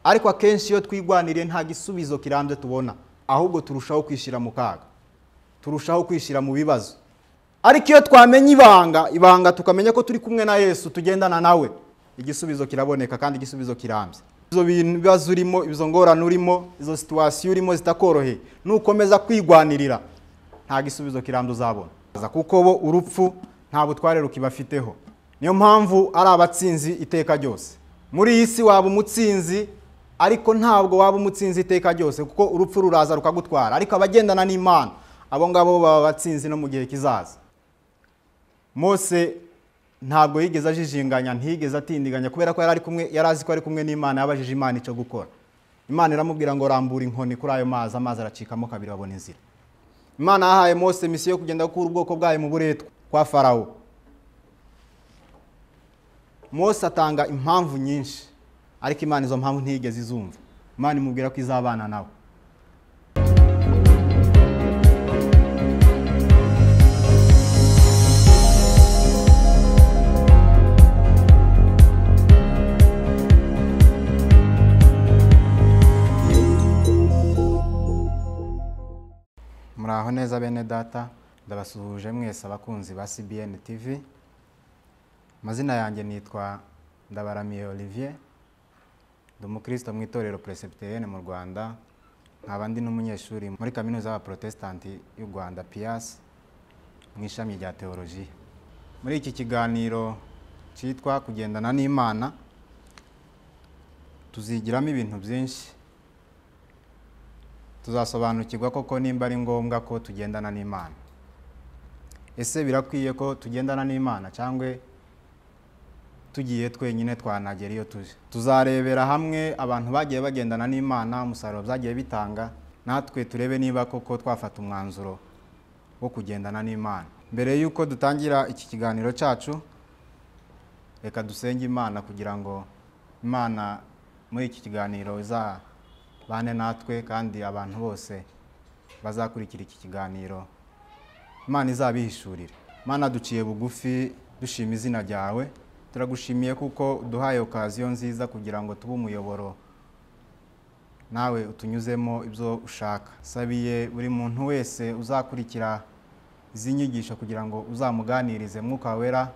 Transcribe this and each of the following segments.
ariko akenshi iyo twigwaniriye nta gisubizo kirambye tubona, ahubwo turushaho kwishira mu kaga, turushaho kwishira mu bibazo. Ariko iyo twamenye ibanga tukamenya ko turi kumwe na Yesu, tugendana nawe, igisubizo kiraboneka kandi igisubizo kirambye. Izo bibazo urimo, izo ngorane urimo, izo situation urimo zitakoroheye, nukomeza kwigwanirira nta gisubizo kirambye uzabona, kuko bo urupfu nta butware rukibafiteho. Niyo mpamvu ari abatsinzi iteka ryose. Muri iyi si waba umutsinzi, ariko ntabwo waba umutsinzi iteka ryose, kuko urupfu ruraza rukagutwara. Ariko abagendana n'Imana, abo ngabo baba batsinzi no mu gihe kizaza. Mose ntabwo yigeze ajijinganya, ntiyigeze atindiganya, kubera ko yari azi ko ari kumwe n'Imana. Yabajije Imana icyo gukora. Imana iramubwira ngo rambura inkoni kuri ayo mazi, amazi aracikamo kabiri babona inzira. Imana yahaye Mose misiyo yo kugenda gukura ubwoko bwayo mu buretwa kwa Farawo. Mose atanga impamvu nyinshi, ariko Imana izo mpamvu ntiyigeze izumva. Imana imubwira ko izabana nawe. Muraho neza bene data, ndabasuhuje mwese abakunzi ba CBN TV. Mazina yanjye nitwa Ndabaramiye Olivier, ndi umukristo mu itorero Presbyterienne mu Rwanda, nkaba ndi n'umunyeshuri muri kaminuza y'Abaprotestanti y'u Rwanda PIAS mu ishami rya teoloji. Muri iki kiganiro cyitwa kugendana n'Imana, tuzigiramo ibintu byinshi. Tuzasobanukirwa koko nimba ari ngombwa ko tugendana n'Imana. Ese birakwiye ko tugendana n'Imana cyangwa tugiye twenyine twanagera iyo tuje? Tuzarebera hamwe abantu bagiye bagendana n'Imana, umusaruro byagiye bitanga, natwe turebe niba koko twafata umwanzuro wo kugendana n'Imana. Mbere yuko dutangira iki kiganiro cyacu, reka dusenge Imana kugira ngo Imana muri iki kiganiro bane natwe, kandi abantu bose bazakurikira iki kiganiro Imana izabihishurire. Imana duciye bugufi dushima izina ryawe, turagushimiye kuko duhaye okaziyo nziza kugira ngo tube umuyoboro nawe utunyuzemo ibyo ushaka. Sabiye buri muntu wese uzakurikira izi nyigisho kugira ngo uzamuganirize, Mwuka Wera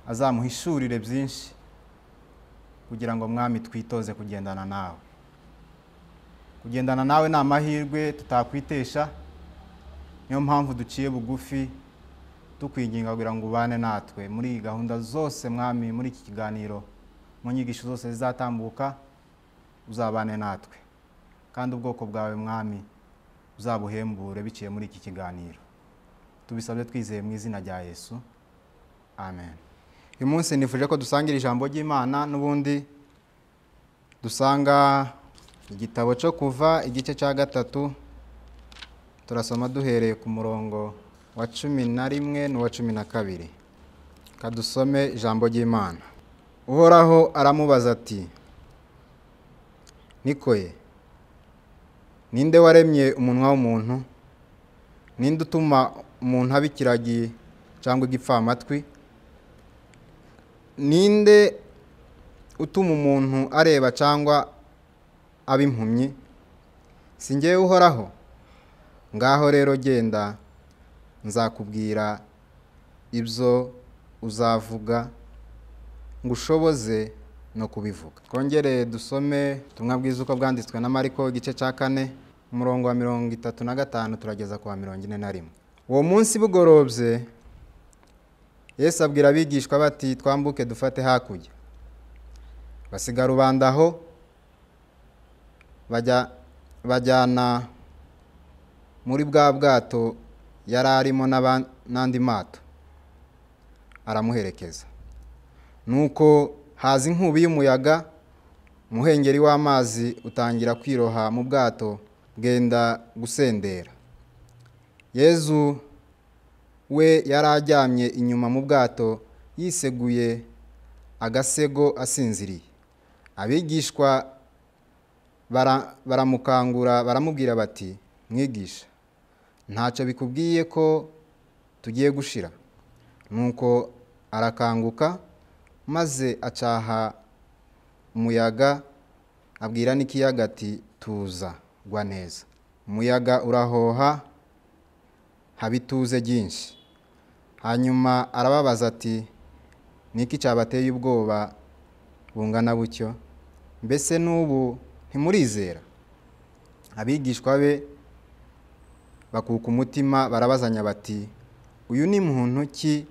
azamuhishurire byinshi, kugira ngo Mwami twitoze kugendana nawe. Kugendana nawe ni amahirwe tutakwitesha. Niyo mpamvu duciye bugufi tukwinginga kugira ngo ubane natwe muri gahunda zose Mwami, muri iki kiganiro, mu nyigisho zose zizatambuka, uzabane natwe, kandi ubwoko bwawe Mwami uzabuhembure biciye muri iki kiganiro. Tubisabye twizeye mu izina rya Yesu, amen. Uyu munsi nifuje ko dusangira ijambo ry'Imana, n'ubundi dusanga igitabo cyo Kuva igice cya 3, turasoma duhereye ku murongo wa 11 n'uwa 12. Kadusome ijambo ry'Imana. Uhoraho aramubaza ati, nikoye, ninde waremye umunwa w'umuntu? Ninde utuma umuntu aba ikiragi cyangwa igipfamatwi? Ninde utuma umuntu areba cyangwa aba impumyi? Si njyewe Uhoraho? Ngaho rero genda, nzakubwira ibyo uzavuga, ngushoboze no kubivuga. Kongere dusome ubutumwa bwiza uko bwanditswe na Mariko igice cya 4, umurongo wa 35 turageza ku wa 41. Uwo munsi bugorobye, Yesu abwira abigishwa bati, twambuke dufate hakurya. Basiga rubanda aho, bajyana muri bwa bwato yari arimo n'andi mato, aramuherekeza. Nuko haza inkubi y'umuyaga, umuhengeri w'amazi utangira kwiroha mu bwato, bwenda gusendera. Yesu we yari ajyamye inyuma mu bwato, yiseguye agasego asinziriye. Abigishwa baramukangura, baramubwira bati, mwigisha, ntacyo bikubwiye ko tugiye gushira? Nuko arakanguka, maze acaha umuyaga abwira n'ikiyaga ati tuza gwa neza. Umuyaga urahoha haba ituze ryinshi. Hanyuma arababaza ati niki cyabateye ubwoba bungana butyo? Mbese n'ubu ntimurizera? Abigishwa be bakuka umutima barabazanya bati uyu ni muntu ki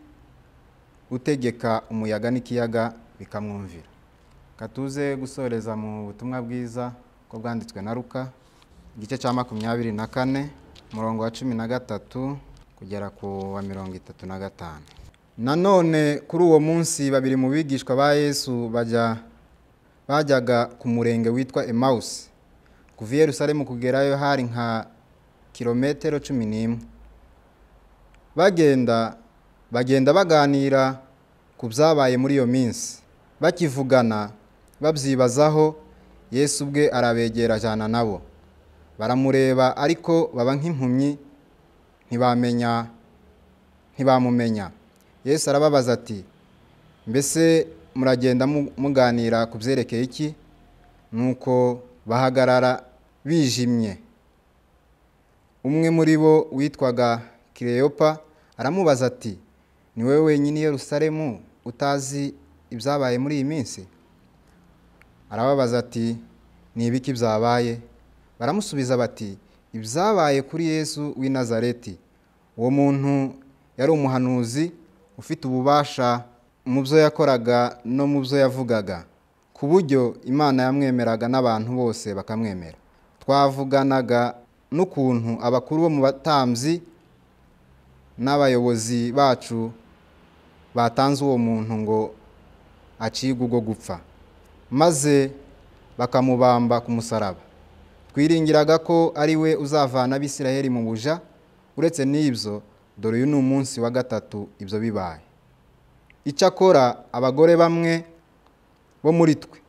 utegeka umuyaga n'ikiyaga bikamwumvira? Katuze gusoreza mu butumwa bwiza ko bwanditswe na Luka igice cya 24 umurongo wa 13 kugera ku wa 35. Nanone kuri uwo munsi babiri mu bigishwa ba Yesu bajyaga ku murenge witwa Emausi. Kuva i Yerusalemu kugerayo hari nka kilometero 11. Bagenda baganira ku byabaye muri iyo minsi. Bakivugana babyibazaho, Yesu ubwe arabegera ajyana nabo. Baramureba ariko baba nk'impumyi ntibamumenya. Yesu arababaza ati mbese muragenda muganira ku byerekeye iki? Nuko bahagarara bijimye. Umwe muri bo witwaga Kileyopa aramubaza ati ni wowe wenyine i Yerusalemu utazi ibyabaye muri iyi minsi? Arababaza ati ni ibiki byabaye? Baramusubiza bati ibyabaye kuri Yesu w'i Nazareti. Uwo muntu yari umuhanuzi ufite ububasha mu byo yakoraga no mu byo yavugaga, ku buryo Imana yamwemeraga n'abantu bose bakamwemera. Twavuganaga n'ukuntu abakuru bo mu batambyi n'abayobozi bacu batanze uwo muntu ngo acibwe ubwo gupfa, maze bakamubamba ku musaraba. Twiringiraga ko ari we uzavana Abisirayeli mu buja. Uretse n'ibyo, dore uyu ni umunsi wa 3 ibyo bibaye. Icyakora abagore bamwe bo muri twe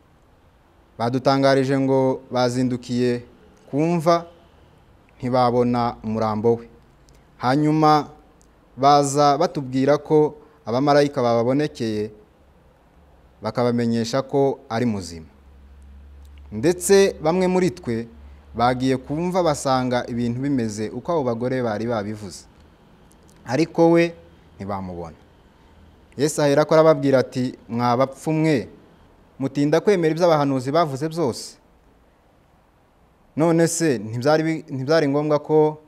badutangarije ngo bazindukiye kumva ntibabona umurambo we. Hanyuma baza batubwira ko abamarayika bababonekeye bakabamenyesha ko ari muzima. Ndetse bamwe muri twe bagiye kumva basanga ibintu bimeze uko abo bagore bari babivuze, ariko we ntibamubona. Yesu ahera ko arababwira ati mwabapfu mwe, mutinda kwemera ibyo abahanuzi bavuze byose. None se ntibyari ngombwa ko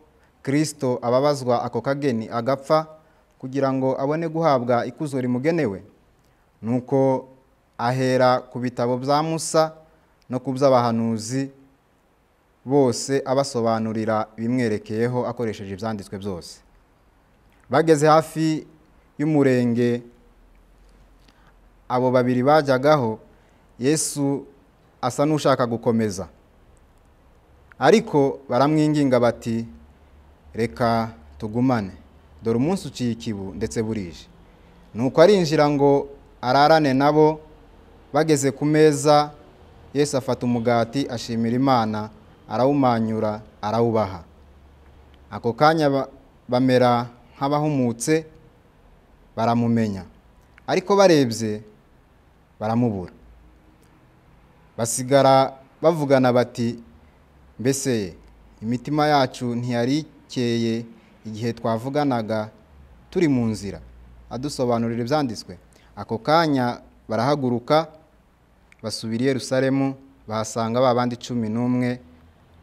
Kristo ababazwa ako kageni agapfa kugira ngo abone guhabwa ikuzo rimugenewe? Nuko ahera ku bitabo bya Musa no ku by'abahanuzi bose abasobanurira bimwerekeyeho akoresheje ibyanditswe byose. Bageze hafi y'umurenge abo babiri bajyagaho, Yesu asa n'ushaka gukomeza, ariko baramwinginga bati reka tugumane, dore umunsi uciye ikibu ndetse burije. Nuko arinjira ngo ararane nabo. Bageze ku meza, Yesu afata umugati ashimira Imana, arawumanyura arawubaha. Ako kanya bamera nk'abahumutse, baramumenya, ariko barebye baramubura. Basigara bavugana bati mbese imitima yacu ntiyari ikeye igihe twavuganaga turi mu nzira adusobanurira ibyanditswe? Ako kanya barahaguruka basubira i Yerusalemu, bahasanga ba bandi 11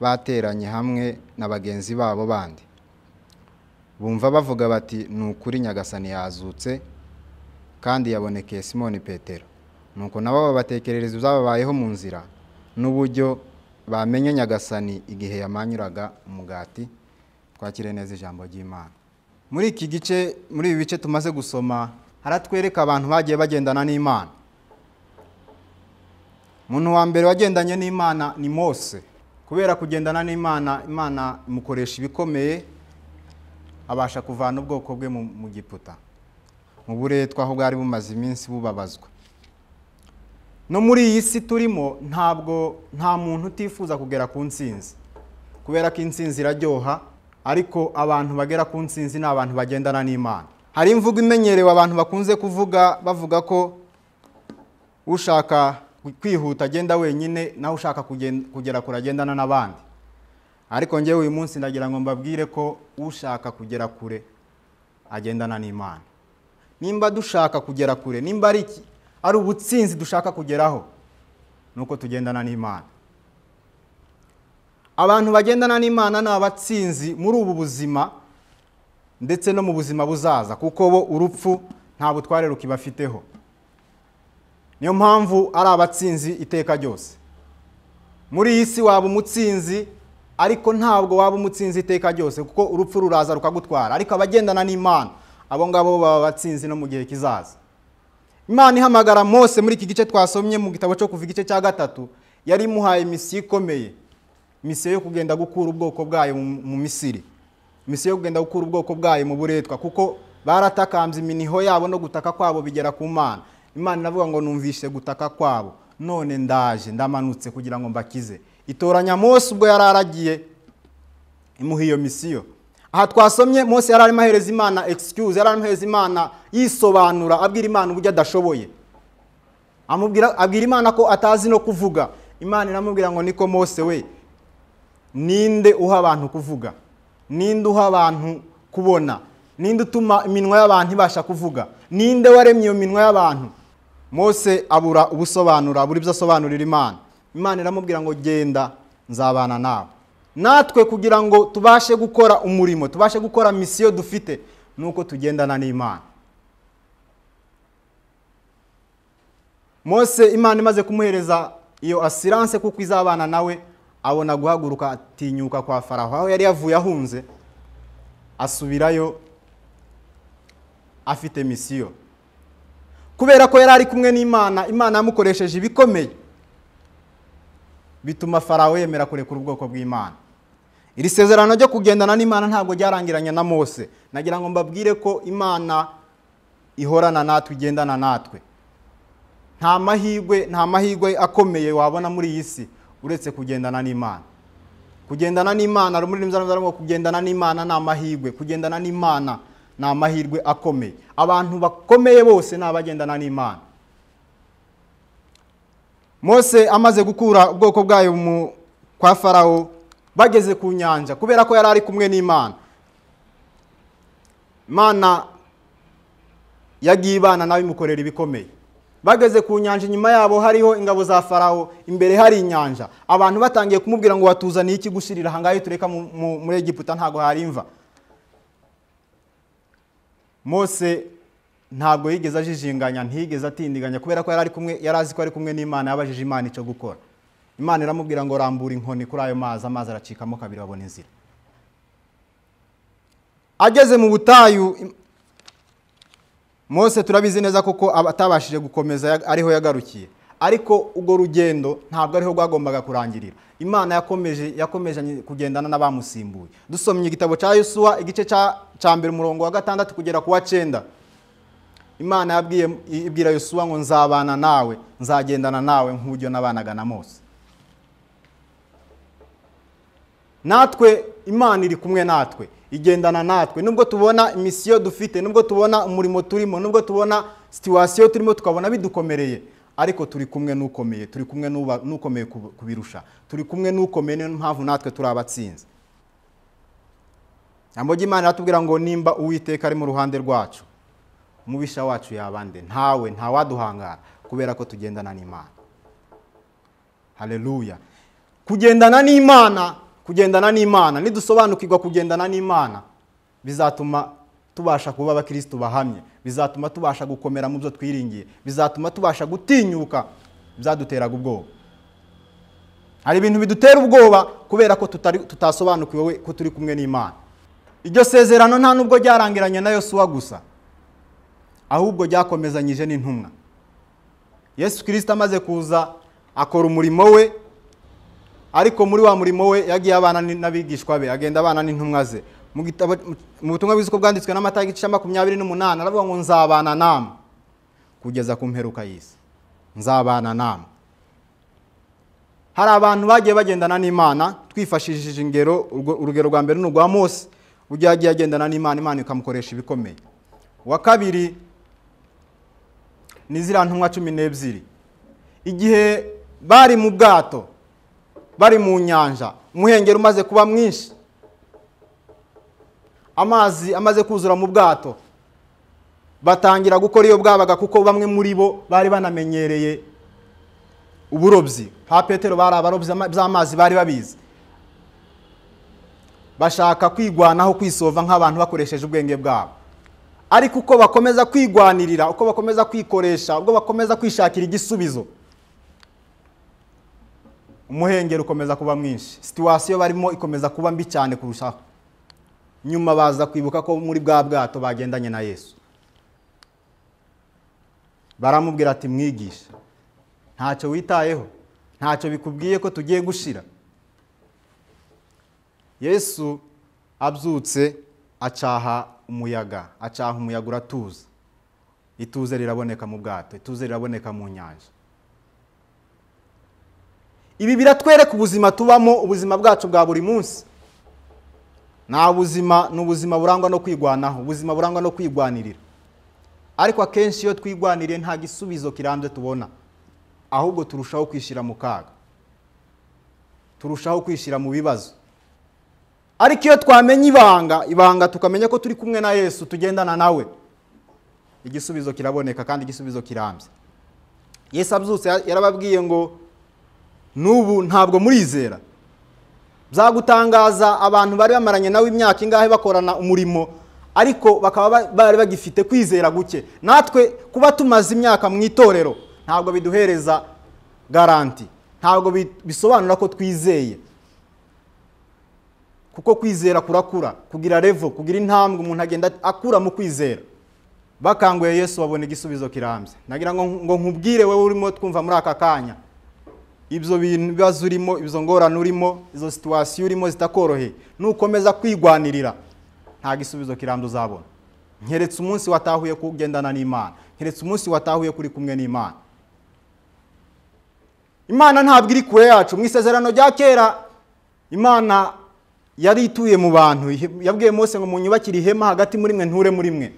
bateranye hamwe na bagenzi babo bandi. Bumva bavuga bati ni ukuri Nyagasani yazutse kandi yabonekeye Simoni Petero. Nuko nabo babatekerereza ibyababayeho mu nzira n'uburyo bamenye Nyagasani igihe yamanyuraga umugati. Twakire neza ijambo ry'Imana. Muri iki gice, muri ibi bice tumaze gusoma, haratwereka abantu bagiye bagendana n'Imana. Umuntu wa mbere wagendanye n'Imana ni Mose. Kubera kugendana n'Imana, Imana imukoresha ibikomeye, abasha kuvana ubwoko bwe mu Giputa, mu buretwa aho bwari bumaze iminsi bubabazwa. No muri iyi si turimo, nta muntu utifuza kugera ku ntsinzi, kubera ko intsinzi iraryoha, ariko abantu bagera ku ntsinzi ni abantu bagendana n'Imana. Hari imvugo imenyerewe abantu bakunze kuvuga, bavuga ko ushaka kwihuta agenda wenyine, nawe ushaka kugera kure agendana n'abandi. Ariko njyewe uyu munsi ndagira ngo mbabwire ko ushaka kugera kure agendana n'Imana. Nimba dushaka kugera kure, nimba ari ubutsinzi dushaka kugeraho, nuko tugendana n'Imana. Abantu bagendana n'Imana ni abatsinzi muri ubu buzima ndetse no mu buzima buzaza, kuko bo urupfu nta butware rukibafiteho. Niyo mpamvu ari abatsinzi iteka ryose. Muri iyi si waba umutsinzi, ariko ntabwo waba umutsinzi iteka ryose, kuko urupfu ruraza rukagutwara. Ariko abagendana n'Imana, abo ngabo baba batsinzi no mu gihe kizaza. Imana ihamagara Mose muri iki gice twasomye mu gitabo cyo Kuva igice cya 3, yari imuhaye misiyo ikomeye, misiyo yo kugenda gukura ubwoko bwayo mu Misiri, misiyo yo kugenda gukura ubwoko bwayo mu buretwa, kuko baratakambye iminiho yabo no gutaka kwabo bigera ku Mana. Imana iravuga ngo numvishe gutaka kwabo, none ndaje ndamanutse kugira ngo mbakize. Itoranya Mose ubwo yararagiye imuha iyo misiyo. Aha twasomye Mose yararimo ahereza Imana excuse, yararimo ahereza Imana yisobanura, abwira Imana uburyo adashoboye. Abwira Imana ko atazi no kuvuga. Imana iramubwira ngo niko Mose we, ninde uha abantu kuvuga? Ninde uha abantu kubona? Ninde utuma iminwa y'abantu ibasha kuvuga? Ninde waremye iyo minwa y'abantu? Mose abura ubusobanura, abura ibyo asobanurira Imana. Imana iramubwira ngo genda, nzabana nawe. Natwe kugira ngo tubashe gukora umurimo, tubashe gukora misiyo dufite, nuko tugendana n'Imana. Mose Imana imaze kumuhereza iyo assurance kuko izabana nawe, abona guhaguruka atinyuka kwa Faraho, aho yari yavuye ahunze, asubirayo afite misiyo. Kubera ko yari ari kumwe n'Imana, Imana yamukoresheje ibikomeye, bituma Faraho yemera kurekura ubwoko bw'Imana. Iri sezerano ryo kugendana n'Imana ntabwo ryarangiranye na Mose. Nagira ngo mbabwire ko Imana ihorana natwe, igendana natwe. Nta mahirwe akomeye wabona muri iyi si uretse kugendana n'Imana. Kugendana n'Imana, muri ngo kugendana n'Imana ni amahirwe, kugendana n'Imana ni amahirwe akomeye. Abantu bakomeye bose ni abagendana n'Imana. Mose amaze gukura ubwoko bwayo kwa Faraho, bageze ku nyanja, kubera ko yari ari kumwe n'Imana. Imana yagiye ibana nawe imukorera ibikomeye. Bageze ku nyanja, inyuma yabo hariho ingabo za Faraho, imbere hari inyanja. Abantu batangiye kumubwira ngo watuzaniye iki gushirira hangaye tureka muri Egiputa ntago hari imva. Mose ntabwo yigeze ajijinganya, ntiyigeze atindiganya, kubera ko yari azi ko ari kumwe n'Imana. Yabajije Imana icyo gukora. Imana iramubwira ngo rambura inkoni kuri ayo mazi, amazi aracikamo kabiri, babona inzira. Ageze mu butayu, Mose turabizi neza kuko atabashije gukomeza, ariho yagarukiye. Ariko ubwo rugendo ntabwo ariho rwagombaga kurangirira. Imana yakomeje kugendana n'abamusimbuye. Dusomye igitabo cya Yosuwa igice cya mbere umurongo wa 6 kugera ku wa 9. Imana ibwira Yosuwa ngo nzabana nawe, nzagendana nawe nk'uburyo nabanaga na Mose. Natwe Imana iri kumwe natwe, igendana natwe. Nubwo tubona imisiyo dufite, nubwo tubona umurimo turimo, nubwo tubona situation turimo tukabona bidukomereye, ariko turi kumwe n'ukomeye, turi kumwe n'ukomeye kubirusha, turi kumwe n'ukomeye. Niyo mpamvu natwe turi abatsinzi. Ijambo ry'Imana ratubwira ngo nimba Uwiteka ari mu ruhande rwacu, umubisha wacu yabande? Ntawaduhangara, kubera ko tugendana n'Imana. Haleluya. Kugendana n'Imana, nidusobanukirwa kugendana n'Imana, bizatuma tubasha kuba abakristo bahamye, bizatuma tubasha gukomera mu byo twiringiye, bizatuma tubasha gutinyuka byaduteraga ubwoba. Hari ibintu bidutera ubwoba kubera ko tutasobanukiwe ko turi kumwe n'Imana. Iryo sezerano nta nubwo ryarangiranye na Yosuwa gusa, ahubwo ryakomezanyije n'intumwa. Yesu Kristo amaze kuza akora umurimo we, ariko muri wa murimo we yagiye abana n'abigishwa be, agenda abana n'intumwa ze. Mu butumwa bw'isuko bwanditswe na Matayo igice 28 aravuga ngo nzabana namwe kugeza ku mperuka y'isi. Nzabana namwe. Hari abantu bagiye bagendana n'Imana, twifashishije urugero rwa mbere n'urwa Mose, ujya yagiye agendana n'Imana, Imana ikamukoresha ibikomeye. Wa kabiri ni ziriya ntumwa 12. igihe bari mu bwato bari mu nyanja, umuhengeri umaze kuba mwinshi, amazi amaze kuzura mu bwato, batangira gukora iyo bwabaga, kuko bamwe muri bo bari banamenyereye uburobyi. Ha Petero bari abarobyi by'amazi, bari babizi. Bashaka kwigwanaho, kwisova nk'abantu bakoresheje ubwenge bwabo. Ariko uko bakomeza kwigwanirira, uko bakomeza kwikoresha, ubwo bakomeza kwishakira igisubizo, umuhengeri ukomeza kuba mwinshi, situation barimo ikomeza kuba mbi cyane kurushaho. Nyuma baza kwibuka ko muri bwa bwato bagendanye na Yesu. Baramubwira ati, mwigisha, ntacyo witayeho, ntacyo bikubwiye ko tugiye gushira. Yesu abyutse acaha umuyaga, uratuza. Ituze riraboneka mu bwato, ituze riraboneka mu nyanja. Ibi biratwereka ubuzima tubamo, ubuzima bwacu bwa buri munsi. Nta buzima, n'ubuzima burangwa no kwigwanaho, ubuzima burangwa no kwigwanirira. Ariko akenshi iyo twigwaniriye nta gisubizo kirambye tubona, ahubwo turushaho kwishira mu kaga, turushaho kwishira mu bibazo. Ariko iyo twamenye ibanga tukamenya ko turi kumwe na Yesu, tugendana nawe, igisubizo kiraboneka kandi igisubizo kirambye. Yesu abyutse yarababwiye ngo, nubu ntabwo murizera. Byagutangaza abantu bari bamaranye nawe imyaka ingahe bakorana umurimo, ariko bakaba bari bagifite kwizera guke. Natwe kuba tumaze imyaka mu itorero ntabwo biduhereza garanti, ntabwo bisobanura ko twizeye. Kuko kwizera kurakura, kugira level, kugira intambwe umuntu agenda akura mu kwizera. Bakanguye Yesu babona igisubizo kirambye. Nagira ngo nkubwire wewe urimo twumva muri aka kanya, ibyo bintu bibazo urimo, ibyo ngorane urimo, izo situation urimo zitakoroheye, nukomeza kwigwanirira nta gisubizo kirambye uzabona. Nkeretse umunsi watahuye kugendana n'Imana, nkeretse umunsi watahuye kuri kumwe n'Imana. Imana ntabwo iri kure yacu. Mu isezerano rya kera Imana yari ituye mu bantu, yabwiye Mose ngo munyubakire ihema hagati muri mwe, nture muri mwe.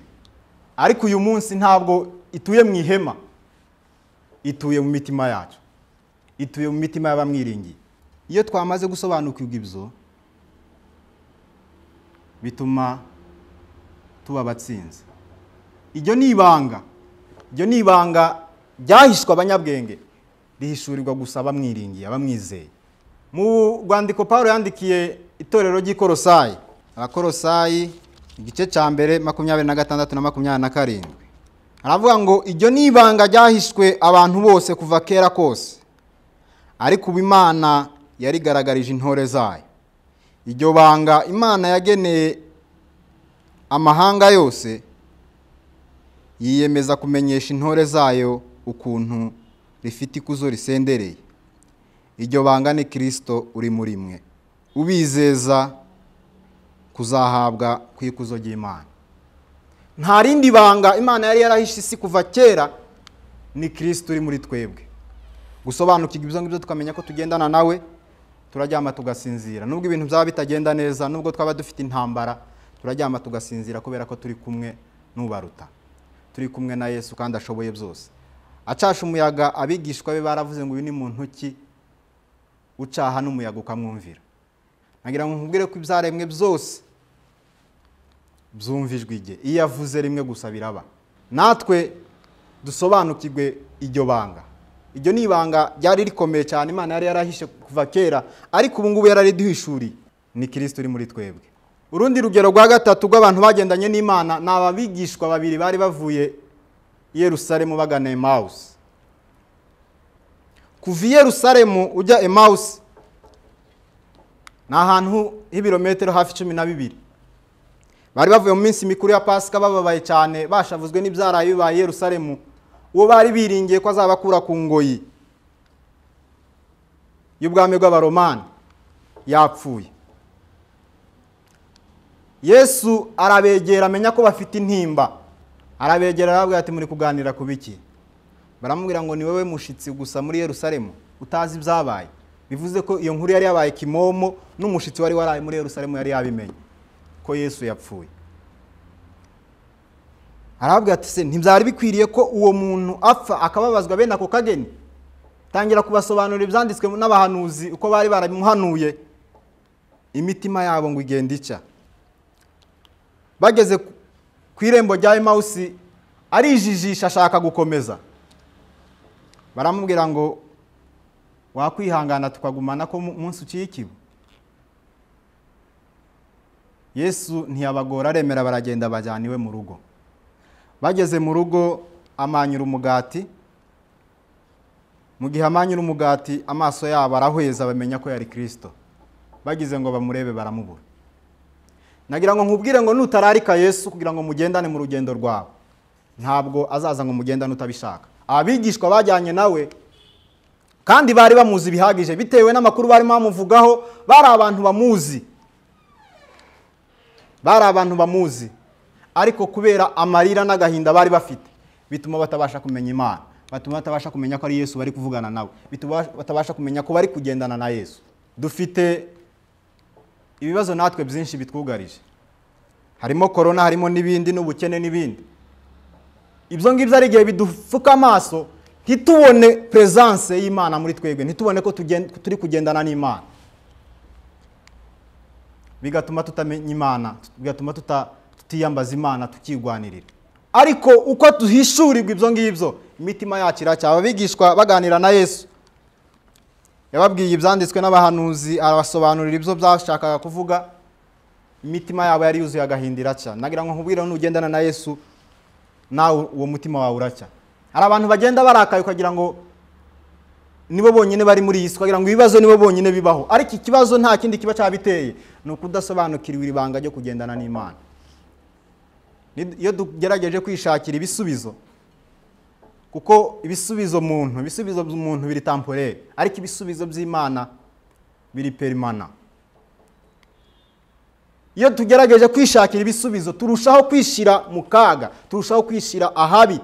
Ariko uyu munsi ntabwo ituye mu ihema, ituye mu mitima yacu, ituye mu mitima y'abamwiringiye. Iyo twamaze gusobanukirwa ibyo, bituma tuba abatsinzi. Iryo ni ibanga ryahishwa abanyabwenge, rihishurirwa gusa abamwiringiye, abamwizeye. Mu rwandiko Pawulo yandikiye itorero ry'Ikolosayi, Abakolosayi igice cya mbere 26 na 27, aravuga ngo, iryo ni ibanga ryahishwe abantu bose kuva kera kose, ariko ubu Imana yarigaragarije intore zayo. Iryo banga Imana yageneye amahanga yose, yiyemeza kumenyesha intore zayo ukuntu rifite ikuzo risendereye. Iryo banga ni Kristo uri muri mwe, ubizeza kuzahabwa ku ikuzo ry'Imana. Nta rindi banga Imana yari yarahishe isi kuva kera, ni Kristo uri muri twebwe. Gusobanukirwa ibyo ngibyo tukamenya ko tugendana nawe, turaryama tugasinzira. Nubwo ibintu byaba bitagenda neza, nubwo twaba dufite intambara, turaryama tugasinzira kubera ko turi kumwe n'ubaruta, turi kumwe na Yesu kandi ashoboye byose. Acasha umuyaga, abigishwa be baravuze ngo, uyu ni muntu ki ucaha n'umuyaga ukamwumvira. Nagira ngo nkubwire ko ibyaremwe byose byumvijwe ijye, iyo avuze rimwe gusa biraba. Natwe dusobanukirwe iryo banga. Iryo ni ibanga ryari rikomeye cyane Imana yari yarahishe kuva kera, ariko ubu ngubu yarariduhishuriye, ni Kristo uri muri twebwe. Urundi rugero rwa gatatu rw'abantu bagendanye n'Imana ni ababigishwa babiri bari bavuye i Yerusalemu bagana Emausi. Kuva i Yerusalemu ujya Emausi ni ahantu h'ibirometero hafi 12. Bari bavuye mu minsi mikuru ya Pasika, bababaye cyane, bashavuzwe n'ibyaraye bibaye i Yerusalemu. Uwo bari biringiye ko azabakura ku ngoyi y'ubwami bw'Abaromani yapfuye. Yesu arabegera, amenya ko bafite intimba, arabegera arababwira ati, muri kuganira ku biki? Baramubwira ngo, ni wowe mushitsi gusa muri Yerusalemu utazi ibyabaye. Bivuze ko iyo nkuru yari yabaye kimomo, n'umushitsi wari waraye muri Yerusalemu yari yabimenye ko Yesu yapfuye. Arababwira ati, se ntibyari bikwiriye ko uwo muntu apfa akababazwa bene ako kageni? tangira kubasobanurira ibyanditswe n'abahanuzi uko bari baramuhanuye, imitima yabo ngo igenda ica. Bageze ku irembo rya Emausi arijijisha ashaka gukomeza, baramubwira ngo wakwihangana tukagumana ko munsi uciye ikibu. Yesu ntiyabagora, aremera, baragenda bajyana iwe mu rugo. Bageze mu rugo amanyura umugati, mu gihe amanyura umugati amaso yabo arahweza bamenya ko yari Kristo. Bagize ngo bamurebe baramubura. Nagira ngo nkubwire ngo nutararika Yesu kugira ngo mugendane mu rugendo rwawe, ntabwo azaza ngo mugendane utabishaka. Abigishwa bajyanye nawe kandi bari bamuzi bihagije, bitewe n'amakuru bari bamuvugaho, bari abantu bamuzi, ariko kubera amarira n'agahinda bari bafite bituma batabasha kumenya Imana, batuma batabasha kumenya ko ari Yesu bari kuvugana nawe, bituma batabasha kumenya ko bari kugendana na Yesu. Dufite ibibazo natwe byinshi bitwugarije, harimo corona, harimo n'ibindi, n'ubukene n'ibindi. Ibyo ngibyo ari gihe bidufuka amaso ntitubone presence y'Imana muri twebwe, ntitubone ko turi kugendana n'Imana, bigatuma tutamenya Imana, bigatuma tutiyambaza Imana, tukigwanirira. Ariko uko duhishurirwa ibyo ngibyo imitima yacu iracyaba. Abigishwa baganira na Yesu yababwiye ibyanditswe n'abahanuzi, arabasobanurira ibyo byashakaga kuvuga, imitima yabo yari yuzuye agahindira cya. Nagira ngo nkubwire nugendana na Yesu nawe uwo mutima wawe uracya. Hari abantu bagenda barakaye ukagira ngo nibo bonyine bari muri Yesu, ukagira ngo ibibazo nibo bonyine bibaho, ariko ikibazo nta kindi kiba cyabiteye, ni ukudasobanukirwa ibanga ryo kugendana n'Imana. Iyo tugerageje kwishakira ibisubizo, kuko ibisubizo by'umuntu biri temporaire, ariko ibisubizo by'Imana biri permanent. Iyo tugerageje kwishakira ibisubizo turushaho kwishira mu kaga, turushaho kwishira ahabi,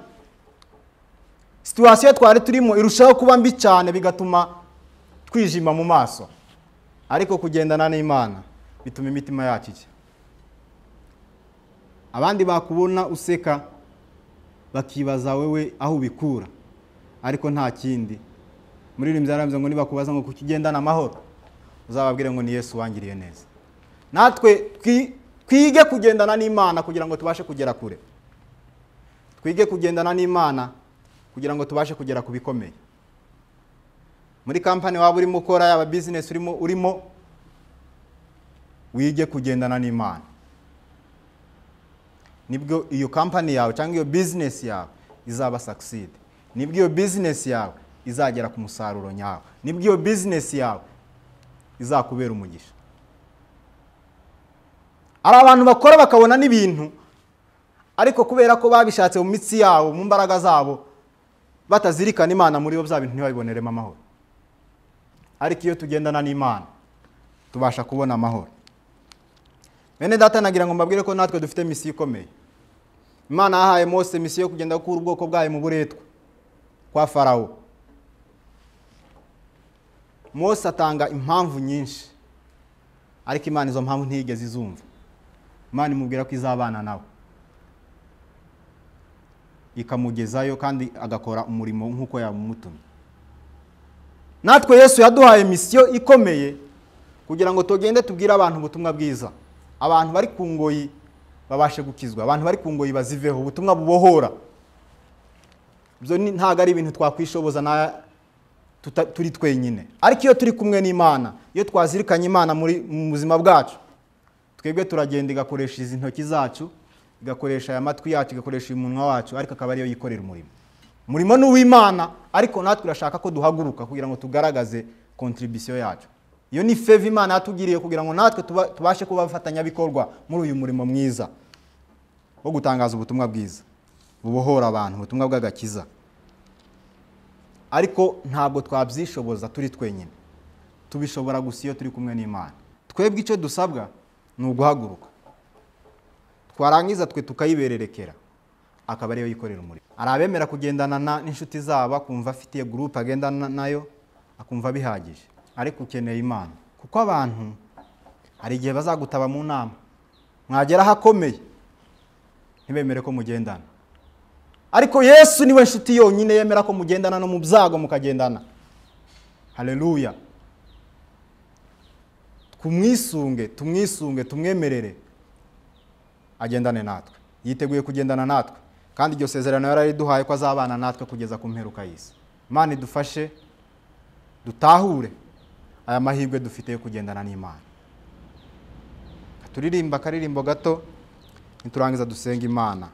situation twari turimo irushaho kuba mbi cyane, bigatuma twijima mu maso. Ariko kugendana n'Imana bituma imitima yacu icya. Abandi bakubona useka bakibaza wewe aho ubikura, ariko nta kindi. Muri rimwe byaramze ngo nibakubaza ngo kukigendana amahoro, uzababwire ngo ni Yesu wangiriye neza. Natwe twige kugendana n'Imana kugira ngo tubashe kugera kure. Twige kugendana n'Imana kugira ngo tubashe kugera ku bikomeye. Muri company waba urimo ukora, yaba business urimo, wige kugendana n'Imana. Nibwo iyo company yawe cyangwa iyo business yawe izaba succeed. Nibwo iyo business yawe izagera ku musaruro nyawo. Nibwo iyo business yawe izakubera umugisha. Ari abantu bakora bakabona n'ibintu, ariko kubera ko babishatse mu mitsi yabo, mu mbaraga zabo, batazirikana Imana muri bo, bya bintu ntibabiboneremo amahoro. Ariko iyo tugendana n'Imana tubasha kubona amahoro. Bene data, nagira ngo mbabwire ko natwe dufite misiyo ikomeye. Imana yahaye Mose misiyo yo kugenda gukura ubwoko bwayo mu buretwa kwa Farawo. Mose atanga impamvu nyinshi, ariko Imana izo mpamvu ntiyigeze izumva. Imana imubwira ko izabana nawe, ikamugezayo kandi agakora umurimo nk'uko yamumutumye. Natwe Yesu yaduhaye misiyo ikomeye kugira ngo tugende tubwire abantu ubutumwa bwiza. Abantu bari ku ngoyi babashe gukizwa, abantu bari ku ngoyi baziveho, ubutumwa bubohora. Ibyo ntago ari ibintu twakwishoboza na turi twenyine, ariko iyo turi kumwe n'Imana, iyo twazirikanye Imana mu buzima bwacu, twebwe turagenda igakoresha izi ntoki zacu, igakoresha aya matwi yacu, igakoresha umunwa wacu, ariko akaba ariyo yikorera umurimo n'uw'Imana. Ariko natwe turashaka ko duhaguruka kugira ngo tugaragaze contribution yacu. Iyo ni favor Imana yatugiriye kugira ngo natwe tubashe kuba abafatanyabikorwa muri uyu murimo mwiza wo gutangaza ubutumwa bwiza bubohora abantu, ubutumwa bw'agakiza. Ariko ntabwo twabyishoboza turi twenyine, tubishobora gusa iyo turi kumwe n'Imana. Twebwe icyo dusabwa ni uguhaguruka, twarangiza twe tukayibererekera, akaba ariyo yikorera umurimo. Ari abemera kugendana n'inshuti zabo, akumva afitiye group agendana nayo, akumva bihagije. Ariko ukeneye Imana, kuko abantu hari igihe bazagutaba mu nama, mwagera hakomeye ntibemere ko mugendana. Ariko Yesu niwe nshuti yonyine yemera ko mugendana no mu byago mukagendana. haleluya. Tumwisunge tumwemerere agendane natwe, yiteguye kugendana natwe, kandi iryo sezerano yarariduhaye ko azabana natwe kugeza ku mperuka y'isi. Imana idufashe dutahure aya mahirwe dufite yo kugendana n'Imana. Turirimba akaririmbo gato niturangiza dusenga Imana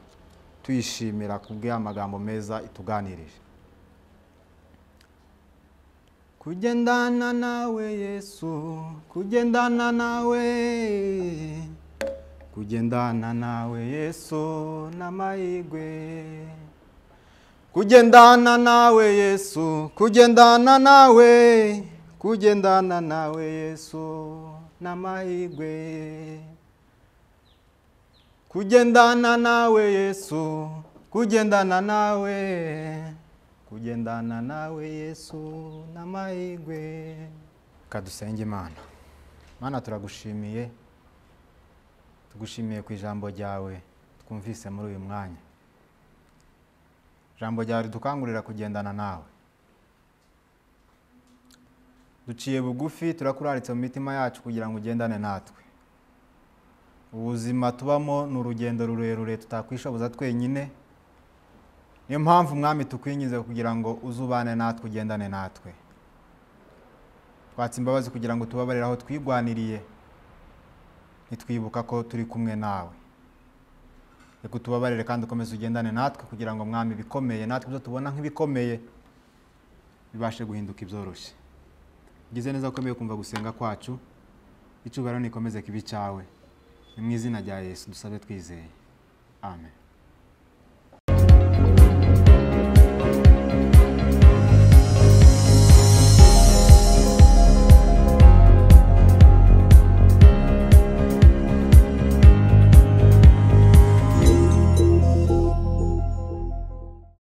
tuyishimira kubw'aya magambo meza ituganirije. Kugendana nawe Yesu, kugendana nawe, kugendana nawe Yesu n'amahirwe. Kugendana nawe Yesu, kugendana nawe, kugendana nawe Yesu n'amahirwe. Kugendana nawe Yesu, kugendana nawe, kugendana nawe Yesu n'amahirwe. Kadusenge Imana. Mana turagushimiye, tugushimiye ku ijambo ryawe twumvise muri uyu mwanya. Ijambo ryawe ridukangurira kugendana nawe. Duciye bugufi turakuraritse mu mitima yacu kugira ngo ugendane natwe. Ubuzima tubamo ni urugendo rurerure tutakwishoboza twenyine. Niyo mpamvu Mwami tukwinginze kugira ngo uzubane natwe, ugendane natwe. Twatse imbabazi kugira ngo tubabarire aho twigwaniriye, nitwibuka ko turi kumwe nawe. Reka tubabarire kandi ukomeze ugendane natwe kugira ngo Mwami bikomeye natwe byo tubona nk'ibikomeye bibashe guhinduka ibyoroshye. Gize neza ukomeye kumva gusenga kwacu, icubahiro nikomeze kibi cyawe. Ni mu izina rya Yesu dusabe twizeye. Amen.